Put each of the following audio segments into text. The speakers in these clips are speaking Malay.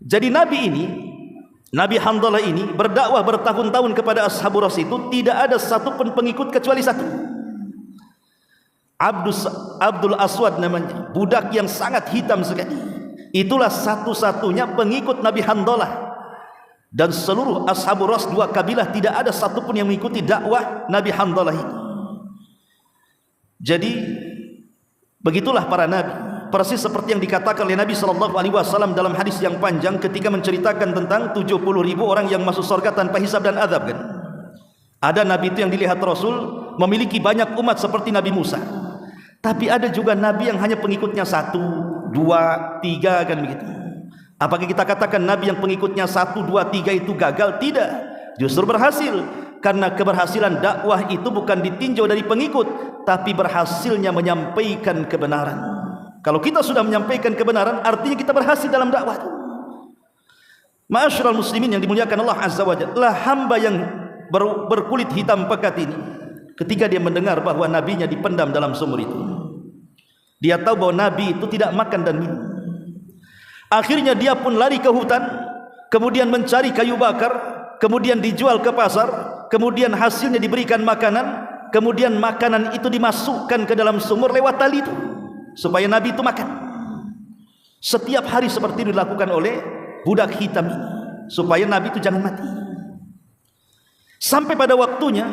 Jadi Nabi Handalah ini berdakwah bertahun-tahun kepada Ashabur Rass itu, tidak ada satupun pengikut kecuali satu. Abdul Aswad namanya, budak yang sangat hitam sekali. Itulah satu-satunya pengikut Nabi Handalah. Dan seluruh Ashabur Rass, dua kabilah, tidak ada satupun yang mengikuti dakwah Nabi Handalah ini. Jadi begitulah para nabi. Persis seperti yang dikatakan oleh Nabi SAW dalam hadis yang panjang ketika menceritakan tentang 70.000 orang yang masuk surga tanpa hisab dan azab kan. Ada nabi itu yang dilihat Rasul memiliki banyak umat seperti Nabi Musa. Tapi ada juga nabi yang hanya pengikutnya 1, 2, 3 kan begitu. Apakah kita katakan nabi yang pengikutnya 1, 2, 3 itu gagal? Tidak, justru berhasil. Karena keberhasilan dakwah itu bukan ditinjau dari pengikut, tapi berhasilnya menyampaikan kebenaran. Kalau kita sudah menyampaikan kebenaran, artinya kita berhasil dalam dakwah. Ma'asyiral muslimin yang dimuliakan Allah Azza wa Jalla, hamba yang berkulit hitam pekat ini, ketika dia mendengar bahwa nabinya dipendam dalam sumur itu, dia tahu bahwa nabi itu tidak makan dan minum. Akhirnya dia pun lari ke hutan, kemudian mencari kayu bakar, kemudian dijual ke pasar, kemudian hasilnya diberikan makanan, kemudian makanan itu dimasukkan ke dalam sumur lewat tali itu, supaya nabi itu makan. Setiap hari seperti itu dilakukan oleh budak hitam ini, supaya nabi itu jangan mati. Sampai pada waktunya,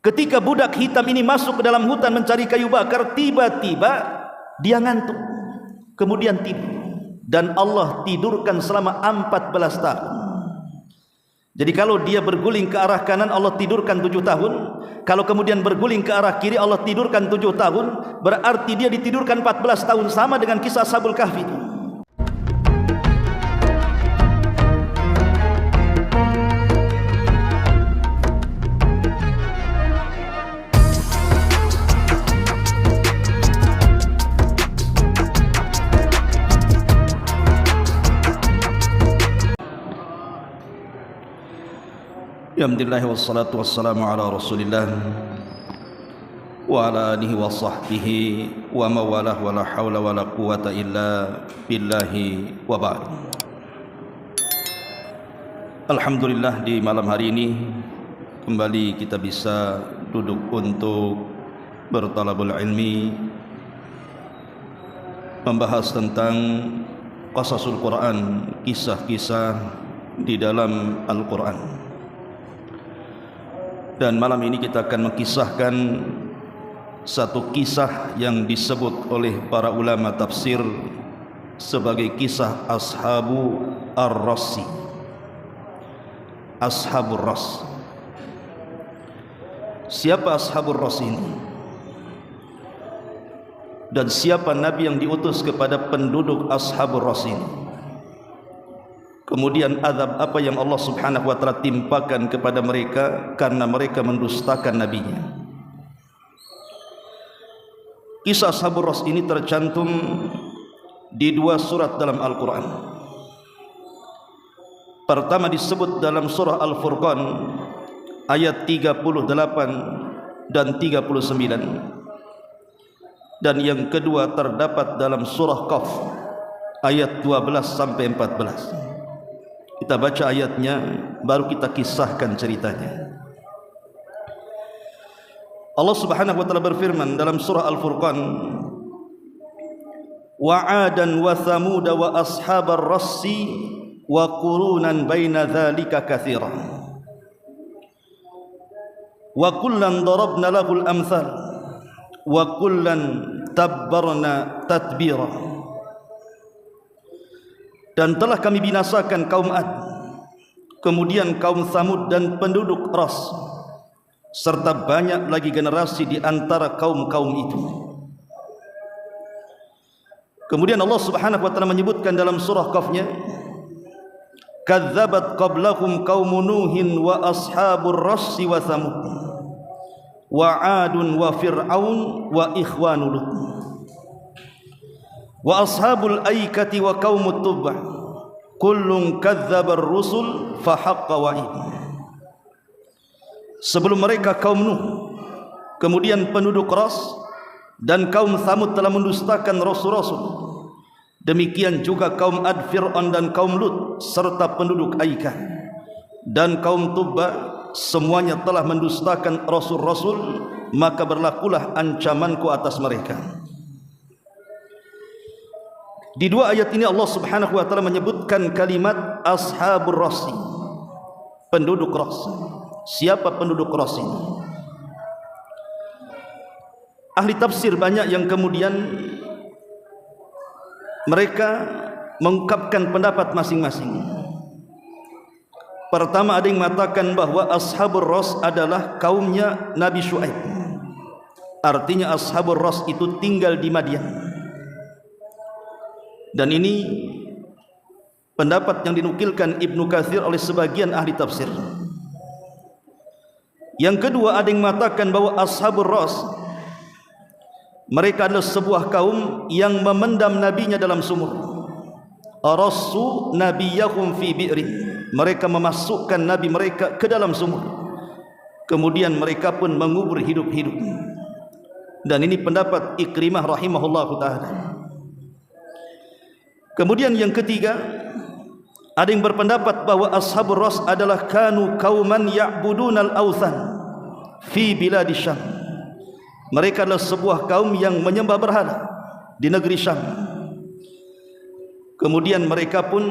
ketika budak hitam ini masuk ke dalam hutan mencari kayu bakar, tiba-tiba dia ngantuk, kemudian tidur, dan Allah tidurkan selama 14 tahun. Jadi kalau dia berguling ke arah kanan, Allah tidurkan 7 tahun. Kalau kemudian berguling ke arah kiri, Allah tidurkan 7 tahun. Berarti dia ditidurkan 14 tahun, sama dengan kisah Ashabul Kahfi itu. Alhamdulillah wassalatu wassalamu ala Rasulillah wa ala alihi wa sahbihi wa mawalah wa la hawla wa la quwata illa billahi wa ba'd. Alhamdulillah, di malam hari ini kembali kita bisa duduk untuk bertalabul ilmi, membahas tentang qasasul Quran, kisah-kisah di dalam Al-Quran. Dan malam ini kita akan mengkisahkan satu kisah yang disebut oleh para ulama tafsir sebagai kisah Ashabu Ar-Rassi, Ashabur Rass. Siapa Ashabur Rass ini? Dan siapa nabi yang diutus kepada penduduk Ashabur Rass ini? Kemudian azab apa yang Allah Subhanahu wa taala timpakan kepada mereka karena mereka mendustakan nabinya. Kisah Ashabur Rass ini tercantum di 2 surat dalam Al-Quran. Pertama disebut dalam surah Al-Furqan ayat 38 dan 39. Dan yang kedua terdapat dalam surah Qaf ayat 12 sampai 14. Kita baca ayatnya, baru kita kisahkan ceritanya. Allah Subhanahu wa taala berfirman dalam surah Al-Furqan, wa 'adan wa thamud wa ashabar rassi wa qurunan baina dzalika katsiran wa kullan darabna lahul amsal wa kullan tabbarna tatbira. Dan telah kami binasakan kaum Ad, kemudian kaum Thamud dan penduduk Ras, serta banyak lagi generasi di antara kaum-kaum itu. Kemudian Allah Subhanahu wa taala menyebutkan dalam surah Qaf-nya, kadzabat qablahum qaum Nuhin wa ashabur rassi wa Thamud wa 'adun wa fir'aun wa ikhwanu Lut wa ashabul aikati wa qaumut tubbah kullun kadzabar rusul fa haqqa wa'id. Sebelum mereka kaum Nuh, kemudian penduduk Ras dan kaum Thamud telah mendustakan rasul-rasul, Demikian juga kaum Ad, Fir'aun dan kaum Lut serta penduduk Aika dan kaum Tubba, semuanya telah mendustakan rasul-rasul, maka berlakulah ancamanku atas mereka. Di dua ayat ini Allah Subhanahu wa taala menyebutkan kalimat ashabur ras, penduduk ras. Siapa penduduk ras ini? Ahli tafsir banyak yang kemudian mereka mengungkapkan pendapat masing-masing. Pertama, ada yang mengatakan bahwa ashabur ras adalah kaumnya Nabi Syuaib. Artinya ashabur ras itu tinggal di Madian. Dan ini pendapat yang dinukilkan Ibnu Katsir oleh sebagian ahli tafsir. Yang kedua, ada yang mengatakan bahwa ashabur ras mereka adalah sebuah kaum yang memendam nabinya dalam sumur. Arasu nabiyahum fi bi'rin, mereka memasukkan nabi mereka ke dalam sumur, kemudian mereka pun mengubur hidup-hidup. Dan ini pendapat Ikrimah rahimahullahu ta'ala. Kemudian yang ketiga, ada yang berpendapat bahwa ashabur ras adalah kanu kauman ya'budunal awthan fi biladi Syam. Mereka adalah sebuah kaum yang menyembah berhala di negeri Syam. Kemudian mereka pun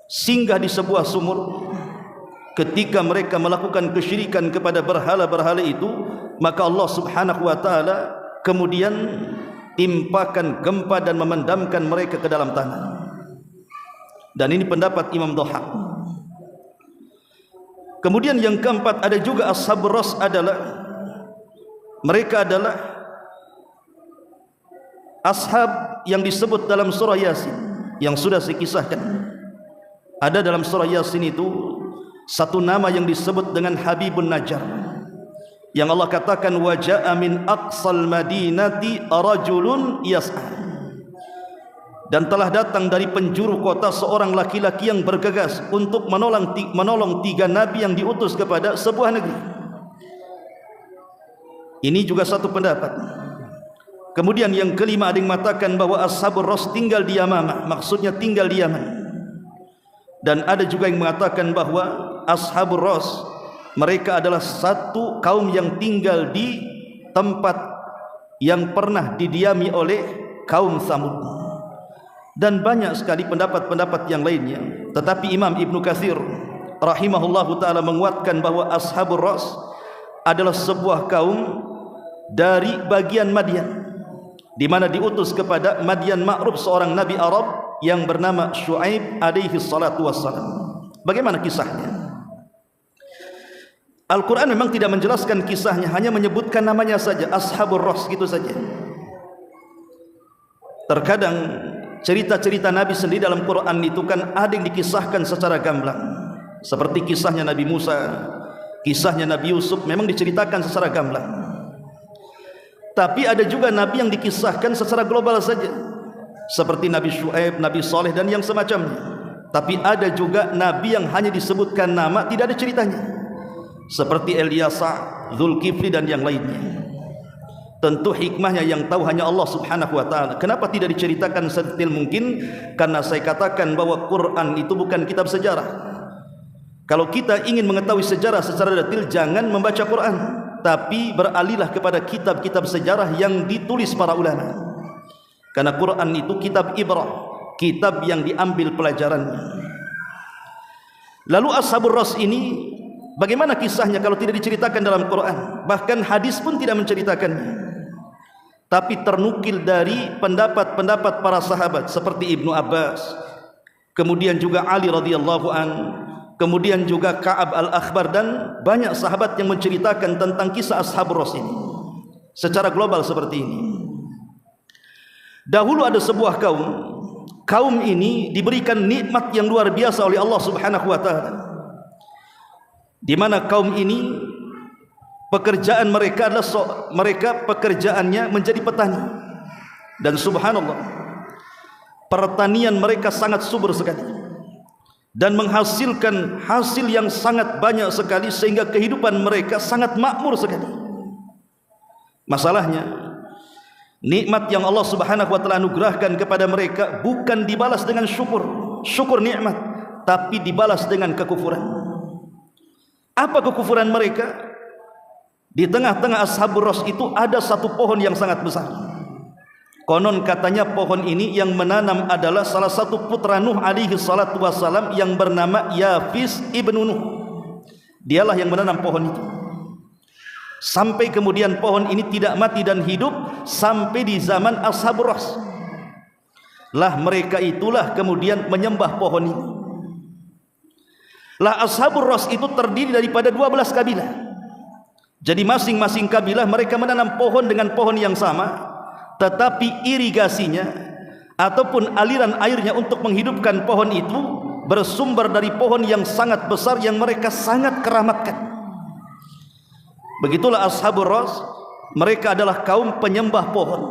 singgah di sebuah sumur. Ketika mereka melakukan kesyirikan kepada berhala-berhala itu, maka Allah Subhanahu wa taala kemudian timpakan gempa dan memendamkan mereka ke dalam tanah. Dan ini pendapat Imam Dhahak. Kemudian yang keempat, ada juga ashabur ras adalah mereka adalah ashab yang disebut dalam surah Yasin yang sudah saya kisahkan. Ada dalam surah Yasin itu satu nama yang disebut dengan Habibun Najjar, yang Allah katakan wa ja'a min aqsal madinati rajulun yas'a, dan telah datang dari penjuru kota seorang laki-laki yang bergegas untuk menolong tiga nabi yang diutus kepada sebuah negeri. Ini juga satu pendapat. Kemudian yang kelima, ada yang mengatakan bahwa ashabur ras tinggal di Yamamah, maksudnya tinggal di Yaman. Dan ada juga yang mengatakan bahwa ashabur ras mereka adalah satu kaum yang tinggal di tempat yang pernah didiami oleh kaum Samud. Dan banyak sekali pendapat-pendapat yang lainnya. Tetapi Imam Ibnu Katsir rahimahullahu ta'ala menguatkan bahwa ashabur ras adalah sebuah kaum dari bagian Madian, di mana diutus kepada Madian Ma'ruf seorang nabi Arab yang bernama Syuaib alaihi salatu wassalam. Bagaimana kisahnya? Al-Quran memang tidak menjelaskan kisahnya, hanya menyebutkan namanya saja, ashabur ras, gitu saja. Terkadang cerita-cerita Nabi sendiri dalam Quran itu kan ada yang dikisahkan secara gamblang, seperti kisahnya Nabi Musa, kisahnya Nabi Yusuf memang diceritakan secara gamblang. Tapi ada juga Nabi yang dikisahkan secara global saja, seperti Nabi Syuaib, Nabi Saleh dan yang semacamnya. Tapi ada juga Nabi yang hanya disebutkan nama, tidak ada ceritanya, seperti Ilyasa, Zulkifli dan yang lainnya. Tentu hikmahnya yang tahu hanya Allah Subhanahu wa ta'ala. Kenapa tidak diceritakan sedetail mungkin? Karena saya katakan bahwa Quran itu bukan kitab sejarah. Kalau kita ingin mengetahui sejarah secara detail, jangan membaca Quran, tapi beralihlah kepada kitab-kitab sejarah yang ditulis para ulama. Karena Quran itu kitab ibrah, kitab yang diambil pelajarannya. Lalu ashabur ras ini bagaimana kisahnya kalau tidak diceritakan dalam Quran? Bahkan hadis pun tidak menceritakannya, tapi ternukil dari pendapat-pendapat para sahabat seperti Ibnu Abbas, kemudian juga Ali radhiyallahu an, kemudian juga Ka'ab al-Akhbar, dan banyak sahabat yang menceritakan tentang kisah ashabur ras ini secara global seperti ini. Dahulu ada sebuah kaum ini diberikan nikmat yang luar biasa oleh Allah Subhanahu wa ta'ala, di mana kaum ini pekerjaan mereka adalah pekerjaannya menjadi petani. Dan subhanallah, pertanian mereka sangat subur sekali dan menghasilkan hasil yang sangat banyak sekali, sehingga kehidupan mereka sangat makmur sekali. Masalahnya, Nikmat yang Allah Subhanahu wa taala anugerahkan kepada mereka bukan dibalas dengan syukur nikmat, tapi dibalas dengan kekufuran. Apa kekufuran mereka? Di tengah-tengah Ashabur Ras itu ada satu pohon yang sangat besar. Konon katanya pohon ini yang menanam adalah salah satu putra Nuh alaihi salatu wassalam yang bernama Yafis ibnu Nuh. Dialah yang menanam pohon itu. Sampai kemudian pohon ini tidak mati dan hidup sampai di zaman Ashabur Ras. Lah mereka itulah kemudian menyembah pohon ini. Lah Ashabur Ras itu terdiri daripada 12 kabilah. Jadi masing-masing kabilah mereka menanam pohon dengan pohon yang sama, tetapi irigasinya ataupun aliran airnya untuk menghidupkan pohon itu bersumber dari pohon yang sangat besar yang mereka sangat keramatkan. Begitulah Ashabur Ras, mereka adalah kaum penyembah pohon.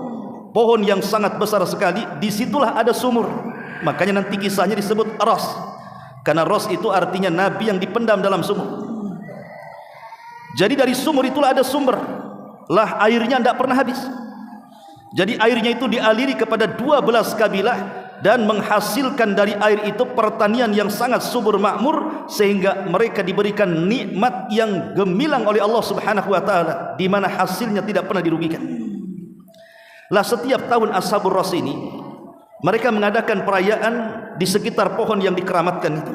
Pohon yang sangat besar sekali, disitulah ada sumur. Makanya nanti kisahnya disebut Ras, karena Ras itu artinya nabi yang dipendam dalam sumur. Jadi dari sumur itulah ada sumber, lah airnya tidak pernah habis. Jadi airnya itu dialiri kepada 12 kabilah dan menghasilkan dari air itu pertanian yang sangat subur makmur, sehingga mereka diberikan nikmat yang gemilang oleh Allah Subhanahu wa taala, di mana hasilnya tidak pernah dirugikan. Lah setiap tahun Ashabur Ras ini mereka mengadakan perayaan di sekitar pohon yang dikeramatkan itu.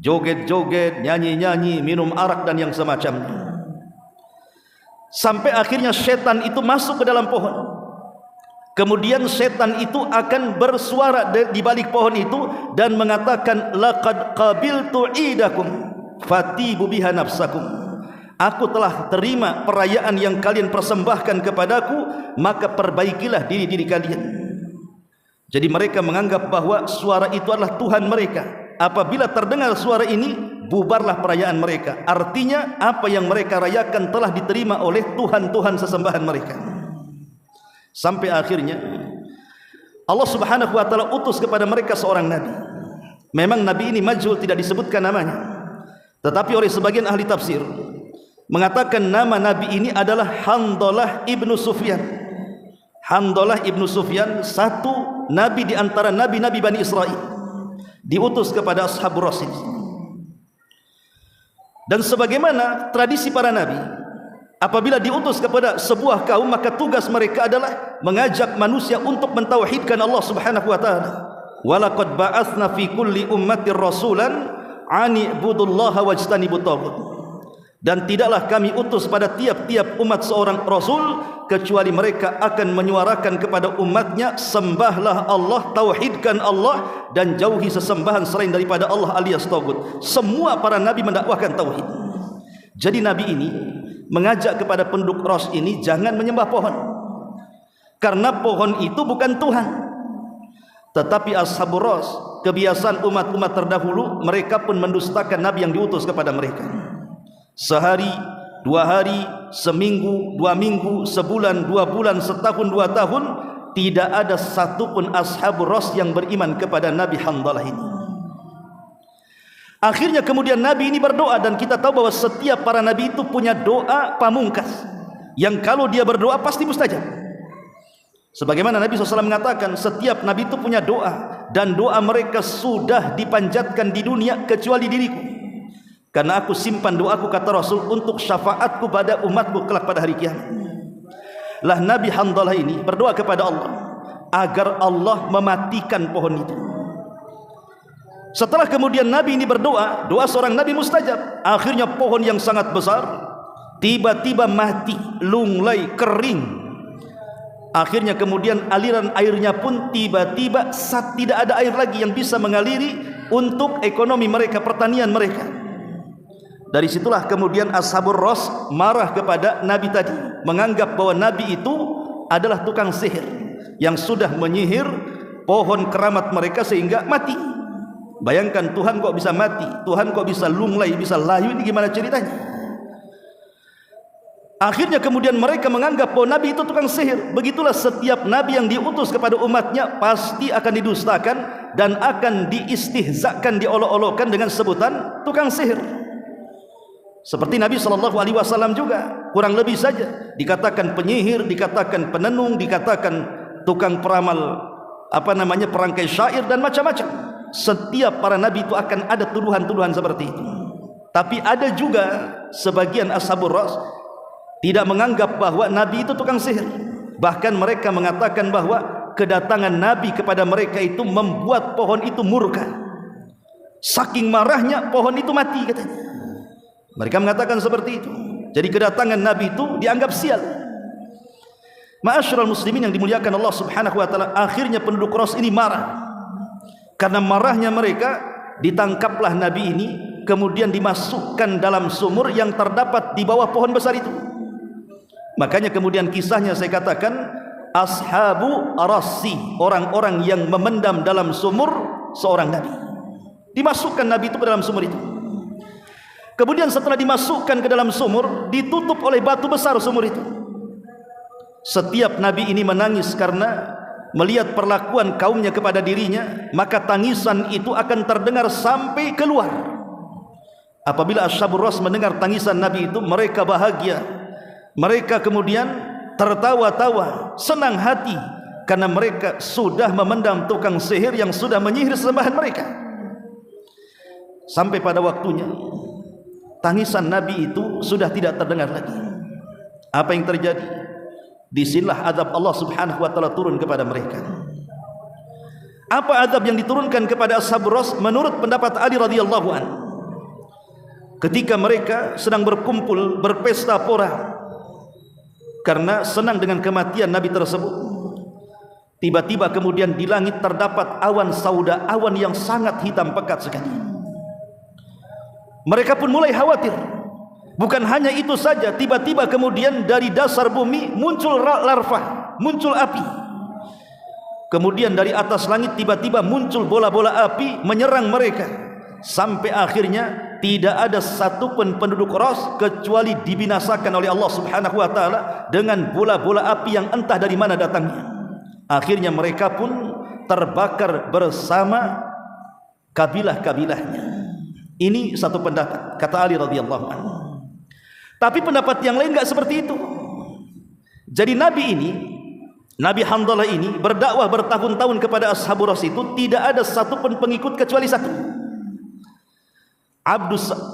Joget-joget, nyanyi-nyanyi, minum arak dan yang semacamnya. Sampai akhirnya setan itu masuk ke dalam pohon. Kemudian setan itu akan bersuara di balik pohon itu dan mengatakan, laqad qabiltu idakum fatibu biha nafsakum. Aku telah terima perayaan yang kalian persembahkan kepadaku, maka perbaikilah diri-diri kalian. Jadi mereka menganggap bahwa suara itu adalah Tuhan mereka. Apabila terdengar suara ini, bubarlah perayaan mereka. Artinya apa yang mereka rayakan telah diterima oleh Tuhan-Tuhan sesembahan mereka. Sampai akhirnya Allah Subhanahu wa taala utus kepada mereka seorang nabi. Memang nabi ini majhul, tidak disebutkan namanya, tetapi oleh sebagian ahli tafsir mengatakan nama nabi ini adalah Handalah ibnu Sufyan. Handalah ibnu Sufyan, satu nabi di antara nabi-nabi Bani Israel, diutus kepada Ashabur Ras. Dan sebagaimana tradisi para nabi, apabila diutus kepada sebuah kaum, maka tugas mereka adalah mengajak manusia untuk mentauhidkan Allah Subhanahu wa taala. Walaqad ba'atsna fi kulli ummatir rasulan an ibudullaha wajtanibut taghut. Dan tidaklah kami utus pada tiap-tiap umat seorang rasul kecuali mereka akan menyuarakan kepada umatnya, sembahlah Allah, tauhidkan Allah dan jauhi sesembahan selain daripada Allah alias taghut. Semua para nabi mendakwahkan tauhid. Jadi nabi ini mengajak kepada penduduk Ras ini jangan menyembah pohon, karena pohon itu bukan Tuhan. Tetapi Ashabur Ras, kebiasaan umat-umat terdahulu, mereka pun mendustakan nabi yang diutus kepada mereka. Sehari, 2 hari, seminggu, 2 minggu, sebulan, 2 bulan, setahun, 2 tahun, tidak ada satupun Ashabur Ras yang beriman kepada Nabi Handalah ini. Akhirnya kemudian Nabi ini berdoa, dan kita tahu bahwa setiap para Nabi itu punya doa pamungkas yang kalau dia berdoa pasti mustajab. Sebagaimana Nabi SAW mengatakan, setiap Nabi itu punya doa, dan doa mereka sudah dipanjatkan di dunia kecuali diriku, karena aku simpan doaku, kata Rasul, untuk syafaatku pada umatku kelak pada hari kiamat. Lah Nabi Handalah ini berdoa kepada Allah agar Allah mematikan pohon itu. Setelah kemudian Nabi ini berdoa, doa seorang Nabi mustajab. Akhirnya pohon yang sangat besar tiba-tiba mati, lunglai, kering. Akhirnya kemudian aliran airnya pun tiba-tiba tidak ada air lagi yang bisa mengaliri untuk ekonomi mereka, pertanian mereka. Dari situlah kemudian Ashabur Ras marah kepada Nabi tadi, menganggap bahwa Nabi itu adalah tukang sihir yang sudah menyihir pohon keramat mereka sehingga mati. Bayangkan, Tuhan kok bisa mati, Tuhan kok bisa lunglai, bisa layu, ini gimana ceritanya? Akhirnya kemudian mereka menganggap bahwa Nabi itu tukang sihir. Begitulah setiap Nabi yang diutus kepada umatnya pasti akan didustakan dan akan diistihzakan, diolok-olokkan dengan sebutan tukang sihir. Seperti Nabi SAW juga kurang lebih saja. Dikatakan penyihir, dikatakan penenung, dikatakan tukang peramal perangkai syair dan macam-macam. Setiap para nabi itu akan ada tuduhan-tuduhan seperti itu. Tapi ada juga sebagian ashabur ras tidak menganggap bahwa nabi itu tukang sihir. Bahkan mereka mengatakan bahwa kedatangan nabi kepada mereka itu membuat pohon itu murka. Saking marahnya pohon itu mati katanya. Mereka mengatakan seperti itu. Jadi kedatangan nabi itu dianggap sial. Ma'asyiral muslimin yang dimuliakan Allah Subhanahu wa taala, akhirnya penduduk Ras ini marah. Karena marahnya mereka, ditangkaplah nabi ini, kemudian dimasukkan dalam sumur yang terdapat di bawah pohon besar itu. Makanya kemudian kisahnya saya katakan ashabu arasi, orang-orang yang memendam dalam sumur seorang nabi. Dimasukkan nabi itu ke dalam sumur itu. Kemudian setelah dimasukkan ke dalam sumur, ditutup oleh batu besar sumur itu. Setiap nabi ini menangis karena melihat perlakuan kaumnya kepada dirinya, maka tangisan itu akan terdengar sampai keluar. Apabila ashabur ras mendengar tangisan nabi itu, mereka bahagia. Mereka kemudian tertawa-tawa, senang hati, karena mereka sudah memendam tukang sihir yang sudah menyihir sembahan mereka. Sampai pada waktunya tangisan nabi itu sudah tidak terdengar lagi. Apa yang terjadi? Disinilah azab Allah Subhanahu wa taala turun kepada mereka. Apa azab yang diturunkan kepada ashabur ras? Menurut pendapat Ali radhiyallahu an, ketika mereka sedang berkumpul berpesta pora karena senang dengan kematian nabi tersebut, tiba-tiba kemudian di langit terdapat awan sauda, awan yang sangat hitam pekat sekali. Mereka pun mulai khawatir. Bukan hanya itu saja, tiba-tiba kemudian dari dasar bumi muncul larva, muncul api. Kemudian dari atas langit tiba-tiba muncul bola-bola api menyerang mereka. Sampai akhirnya tidak ada satupun penduduk Ras kecuali dibinasakan oleh Allah Subhanahu wa taala dengan bola-bola api yang entah dari mana datangnya. Akhirnya mereka pun terbakar bersama kabilah-kabilahnya. Ini satu pendapat, kata Ali radhiyallahu anhu. Tapi pendapat yang lain enggak seperti itu. Jadi nabi ini, Nabi Hanzalah ini berdakwah bertahun-tahun kepada ashabur ras itu, tidak ada satupun pengikut kecuali satu.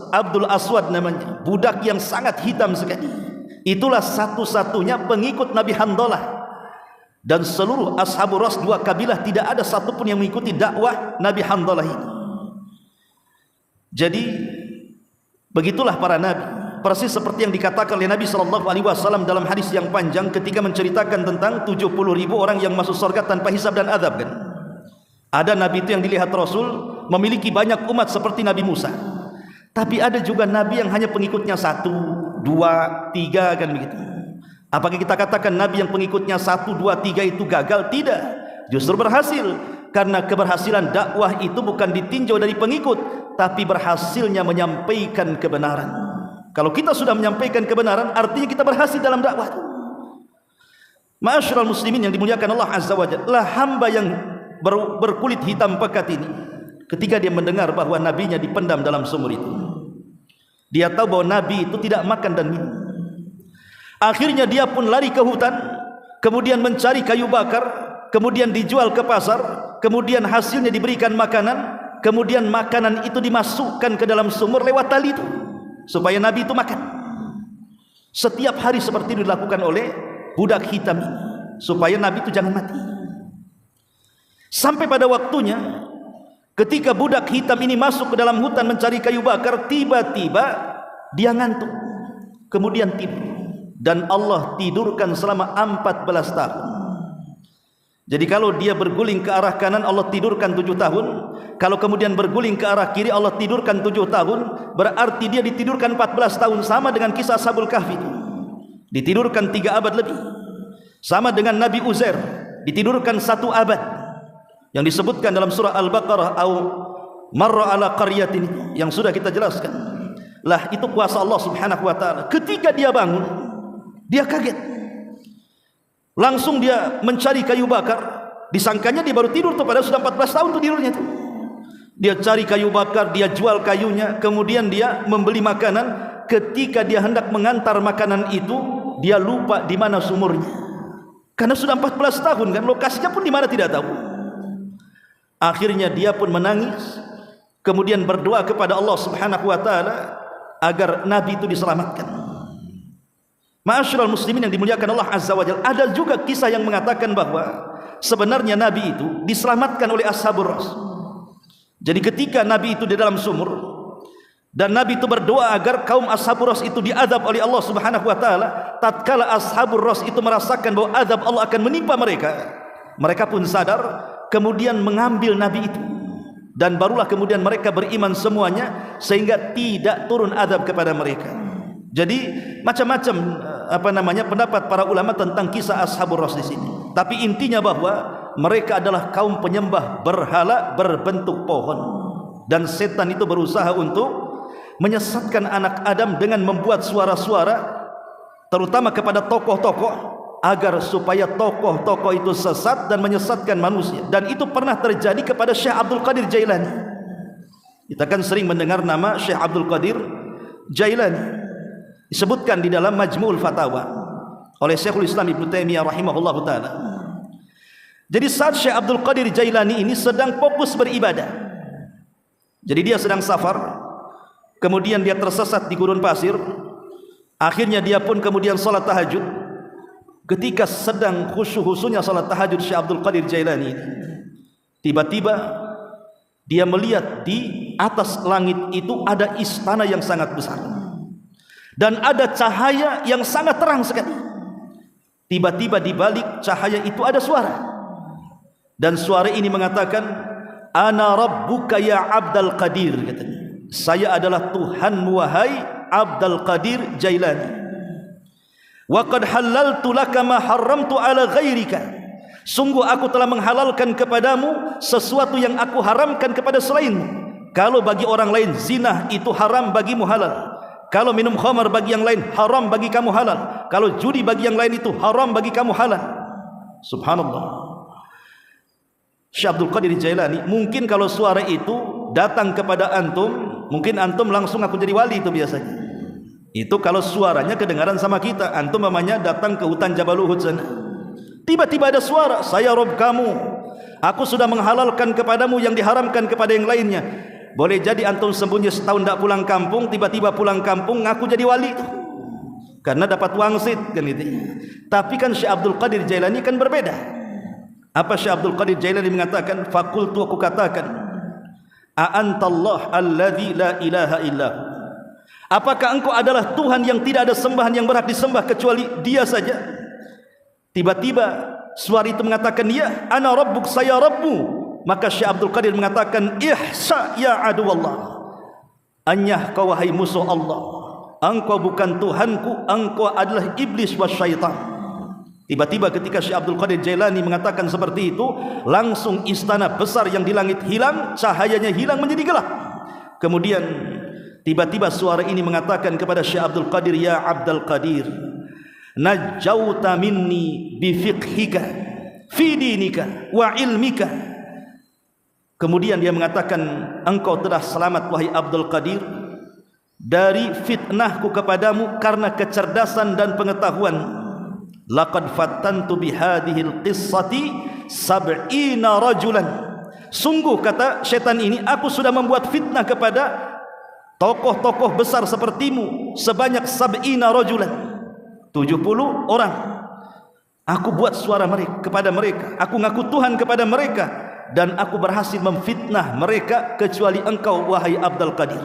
Abdul Aswad namanya, budak yang sangat hitam sekali. Itulah satu-satunya pengikut Nabi Hanzalah. Dan seluruh ashabur ras dua kabilah tidak ada satupun yang mengikuti dakwah Nabi Hanzalah ini. Jadi begitulah para nabi. Persis seperti yang dikatakan oleh Nabi SAW dalam hadis yang panjang ketika menceritakan tentang 70.000 orang yang masuk surga tanpa hisab dan azab kan. Ada nabi itu yang dilihat Rasul memiliki banyak umat seperti Nabi Musa. Tapi ada juga nabi yang hanya pengikutnya 1, 2, 3 kan begitu. Apakah kita katakan nabi yang pengikutnya 1, 2, 3 itu gagal? Tidak, justru berhasil. Karena keberhasilan dakwah itu bukan ditinjau dari pengikut, tapi berhasilnya menyampaikan kebenaran. Kalau kita sudah menyampaikan kebenaran, artinya kita berhasil dalam dakwah. Ma'asyiral muslimin yang dimuliakan Allah Azza wa Jalla, hamba yang berkulit hitam pekat ini, ketika dia mendengar bahwa nabinya dipendam dalam sumur itu, dia tahu bahwa nabi itu tidak makan dan minum. Akhirnya dia pun lari ke hutan, kemudian mencari kayu bakar, kemudian dijual ke pasar, kemudian hasilnya diberikan makanan, kemudian makanan itu dimasukkan ke dalam sumur lewat tali itu, supaya nabi itu makan. Setiap hari seperti itu dilakukan oleh budak hitam ini, supaya nabi itu jangan mati. Sampai pada waktunya, ketika budak hitam ini masuk ke dalam hutan mencari kayu bakar, tiba-tiba dia ngantuk, kemudian tidur. Dan Allah tidurkan selama 14 tahun. Jadi kalau dia berguling ke arah kanan, Allah tidurkan 7 tahun. Kalau kemudian berguling ke arah kiri, Allah tidurkan 7 tahun. Berarti dia ditidurkan 14 tahun. Sama dengan kisah Ashabul Kahfi itu, ditidurkan 3 abad lebih. Sama dengan Nabi Uzair, ditidurkan 1 abad, yang disebutkan dalam surah Al-Baqarah, au marra ala qaryatin, yang sudah kita jelaskan. Lah itu kuasa Allah Subhanahu wa taala. Ketika dia bangun, dia kaget. Langsung dia mencari kayu bakar. Disangkanya dia baru tidur tuh, padahal sudah 14 tahun tuh tidurnya tuh. Dia cari kayu bakar, dia jual kayunya, kemudian dia membeli makanan. ketika dia hendak mengantar makanan itu, dia lupa di mana sumurnya. Karena sudah 14 tahun kan, lokasinya pun di mana tidak tahu. Akhirnya dia pun menangis, kemudian berdoa kepada Allah Subhanahu wa taala agar Nabi itu diselamatkan. Ma'asyiral muslimin yang dimuliakan Allah Azza wa Jalla, ada juga kisah yang mengatakan bahwa sebenarnya Nabi itu diselamatkan oleh Ashabur Ras. Jadi ketika Nabi itu di dalam sumur dan Nabi itu berdoa agar kaum Ashabur Ras itu diadab oleh Allah Subhanahu wa taala, tatkala Ashabur Ras itu merasakan bahwa adab Allah akan menimpa mereka, mereka pun sadar, kemudian mengambil Nabi itu, dan barulah kemudian mereka beriman semuanya sehingga tidak turun adab kepada mereka. Jadi macam-macam pendapat para ulama tentang kisah Ashabur Ras di sini. Tapi intinya bahwa mereka adalah kaum penyembah berhala berbentuk pohon, dan setan itu berusaha untuk menyesatkan anak Adam dengan membuat suara-suara terutama kepada tokoh-tokoh agar supaya tokoh-tokoh itu sesat dan menyesatkan manusia. Dan itu pernah terjadi kepada Syekh Abdul Qadir Jailani. Kita kan sering mendengar nama Syekh Abdul Qadir Jailani, disebutkan di dalam Majmu'ul Fatawa oleh Syekhul Islam Ibnu Taimiyah rahimahullahu taala. Jadi saat Syekh Abdul Qadir Jailani ini sedang fokus beribadah, jadi dia sedang safar, kemudian dia tersesat di gurun pasir. Akhirnya dia pun kemudian salat tahajud. Ketika sedang khusyuk-khusyuknya salat tahajud Syekh Abdul Qadir Jailani, tiba-tiba dia melihat di atas langit itu ada istana yang sangat besar dan ada cahaya yang sangat terang sekali. Tiba-tiba di balik cahaya itu ada suara, dan suara ini mengatakan, "Ana rabbuka ya Abdul Qadir," katanya, "Saya adalah Tuhanmu wahai Abdul Qadir Jailani. Wa qad halaltu laka ma haramtu ala ghairika." Sungguh aku telah menghalalkan kepadamu sesuatu yang aku haramkan kepada selainmu. Kalau bagi orang lain zina itu haram, bagimu halal. Kalau minum khamar bagi yang lain haram, bagi kamu halal. Kalau judi bagi yang lain itu haram, bagi kamu halal. Subhanallah. Syekh Abdul Qadir Jailani, mungkin kalau suara itu datang kepada antum, mungkin antum langsung aku jadi wali itu biasanya. Itu kalau suaranya kedengaran sama kita. Antum namanya datang ke hutan Jabal Uhud sana, tiba-tiba ada suara, "Saya Rob kamu, aku sudah menghalalkan kepadamu yang diharamkan kepada yang lainnya." Boleh jadi antum sembunyi setahun tidak pulang kampung, tiba-tiba pulang kampung ngaku jadi wali itu, karena dapat wangsit kan itu. Tapi kan Syekh Abdul Qadir Jailani kan berbeda. Apa Syekh Abdul Qadir Jailani mengatakan? "Fakultu," aku katakan, "A antallah alladzi la ilaha illahu." Apakah engkau adalah Tuhan yang tidak ada sembahan yang berhak disembah kecuali Dia saja? Tiba-tiba suara itu mengatakan, "Ya, ana rabbuk, saya Rabbu." Maka Syekh Abdul Qadir mengatakan, "Ihsa ya aduwallah." Anyah kau wahai musuh Allah, engkau bukan Tuhanku, engkau adalah iblis wa syaitan. Tiba-tiba ketika Syekh Abdul Qadir Jailani mengatakan seperti itu, langsung istana besar yang di langit hilang, cahayanya hilang menjadi gelap. Kemudian tiba-tiba suara ini mengatakan kepada Syekh Abdul Qadir, "Ya Abdul Qadir, najauta minni bi fiqhika fi dinika wa ilmika." Kemudian dia mengatakan, "Engkau telah selamat wahai Abdul Qadir dari fitnahku kepadamu karena kecerdasan dan pengetahuan. Laqad fattantu bihadhil qissati sab'ina rajulan." Sungguh, kata setan ini, aku sudah membuat fitnah kepada tokoh-tokoh besar sepertimu sebanyak sab'ina rajulan, 70 orang. Aku buat suara mereka kepada mereka, aku ngaku Tuhan kepada mereka, dan aku berhasil memfitnah mereka kecuali engkau wahai Abdul Qadir.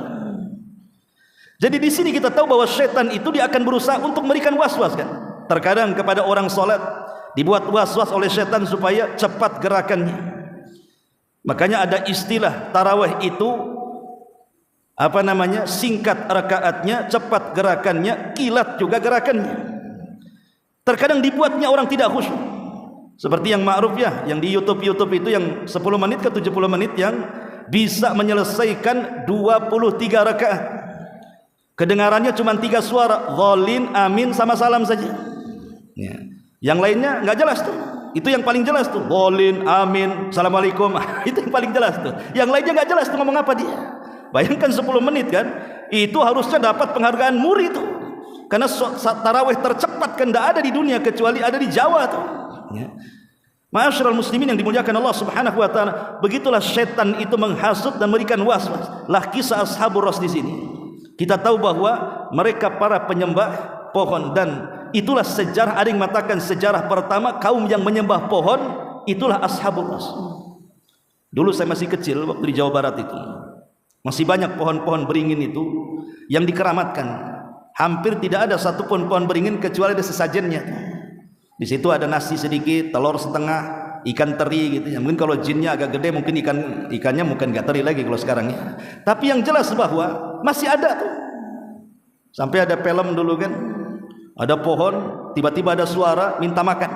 Jadi di sini kita tahu bahwa setan itu dia akan berusaha untuk memberikan was-was kan. Terkadang kepada orang salat dibuat was-was oleh setan supaya cepat gerakannya. Makanya ada istilah tarawih itu singkat rakaatnya, cepat gerakannya, kilat juga gerakannya. Terkadang dibuatnya orang tidak khusyuk. Seperti yang ma'ruf ya, yang di YouTube itu yang 10 menit ke 70 menit yang bisa menyelesaikan 23 rakaat. Kedengarannya cuma 3 suara, dhalin, amin sama salam saja. Ya. Yang lainnya enggak jelas tuh. Itu yang paling jelas tuh, dhalin, amin, assalamualaikum. Itu yang paling jelas tuh. Yang lainnya enggak jelas tuh ngomong apa dia. Bayangkan 10 menit kan, itu harusnya dapat penghargaan muri itu. Karena tarawih tercepat kan tidak ada di dunia kecuali ada di Jawa tuh. Ya. Ma'asyiral muslimin yang dimuliakan Allah Subhanahu wa taala, begitulah setan itu menghasut dan memberikan was-was. Lah kisah Ashabur Ras di sini. Kita tahu bahwa mereka para penyembah pohon, dan itulah sejarah, ada yang mengatakan sejarah pertama kaum yang menyembah pohon itulah Ashabur Ras. Dulu saya masih kecil waktu di Jawa Barat itu. Masih banyak pohon-pohon beringin itu yang dikeramatkan. Hampir tidak ada satupun pohon beringin kecuali ada sesajennya. Di situ ada nasi sedikit, telur setengah, ikan teri gitu. Mungkin kalau jinnya agak gede mungkin ikannya mungkin enggak teri lagi kalau sekarang ya. Tapi yang jelas bahwa masih ada tuh. Sampai ada film dulu kan. Ada pohon, tiba-tiba ada suara minta makan.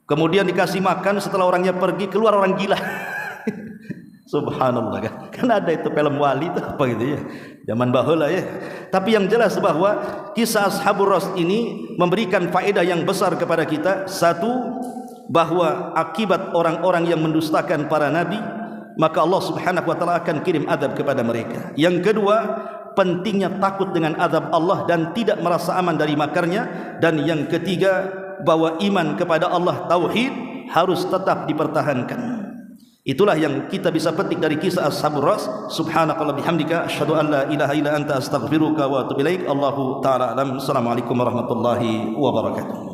Kemudian dikasih makan, setelah orangnya pergi keluar orang gila. Subhanallah kan. Kan ada itu film wali itu apa gitu ya. Zaman bahula ya. Tapi yang jelas bahwa kisah Ashabur Ras ini memberikan faedah yang besar kepada kita. Satu, bahwa akibat orang-orang yang mendustakan para nabi, maka Allah Subhanahu wa taala akan kirim azab kepada mereka. Yang kedua, pentingnya takut dengan azab Allah dan tidak merasa aman dari makarnya. Dan yang ketiga, bahwa iman kepada Allah, tauhid harus tetap dipertahankan. Itulah yang kita bisa petik dari kisah Ashabur Ras. Subhanakallah bihamdika asyhadu an la ilaha illa anta astaghfiruka wa atubu ilaik. Allahu taala alam. Assalamualaikum warahmatullahi wabarakatuh.